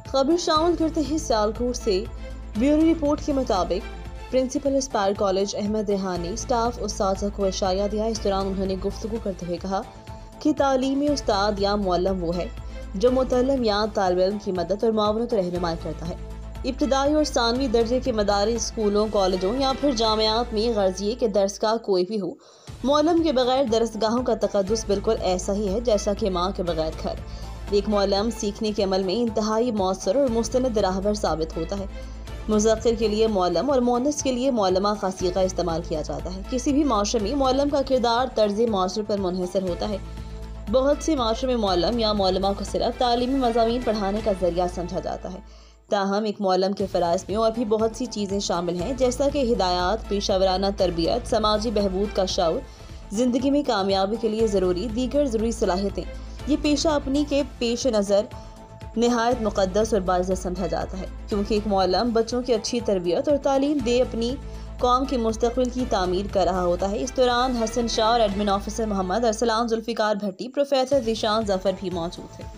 खबर शामिल करते हैं सियालकोट से। ब्यूरो रिपोर्ट के मुताबिक principal Aspire College Ahmad Rehani staff उस्ताद को इशारा दिया। इस दौरान उन्होंने गुफ्तगू करते हुए कहा कि तालीमी उस्ताद या मुअल्लिम वो है जो मुतल्लिम या तालिब इल्म की मदद और मावनत रहनुमाई करता है। इब्तदाई और सानवी दर्जे के मदारी स्कूलों, कॉलेजों या फिर जामियात में गर्जिए के दरसगाह कोई भी हो, मुअल्लिम के बगैर दरसगाहों का तकद्दुस बिल्कुल ऐसा ही है जैसा कि माँ के बगैर घर। एक मुअल्लिम सीखने के अमल में इंतहाई मौसर और मुस्तनद राहबर साबित होता है। मुज़क्किर के लिए मुअल्लिम और मुअन्निस के लिए मुअल्लिमा का सीगा इस्तेमाल किया जाता है। किसी भी माशरे में मुअल्लिम का किरदार तर्ज माशरे पर मुनहसर होता है। बहुत से माशरे में मुअल्लिम या मुअल्लिमा को सिर्फ तालीमी मज़ामीन पढ़ाने का जरिया समझा जाता है। ताहम एक मुअल्लिम के फ़राइज़ में और भी बहुत सी चीज़ें शामिल हैं, जैसा कि हिदायत, पेशावराना तरबियत, समाजी बहबूद का शऊर, ज़िंदगी में कामयाबी के लिए ज़रूरी दीगर ज़रूरी सलाहियतें। ये पेशा अपनी के पेश नज़र नहायत मुक़द्दस और बाइज़्ज़त समझा जाता है, क्योंकि एक मुअल्लिम बच्चों की अच्छी तरबियत और तालीम दे अपनी कौम के मुस्तक़बिल की तामीर कर रहा होता है। इस दौरान हसन शाह और एडमिन ऑफिसर मोहम्मद अरसलान जुल्फ़िकार भट्टी, प्रोफेसर ज़ीशान ज़फ़र भी मौजूद थे।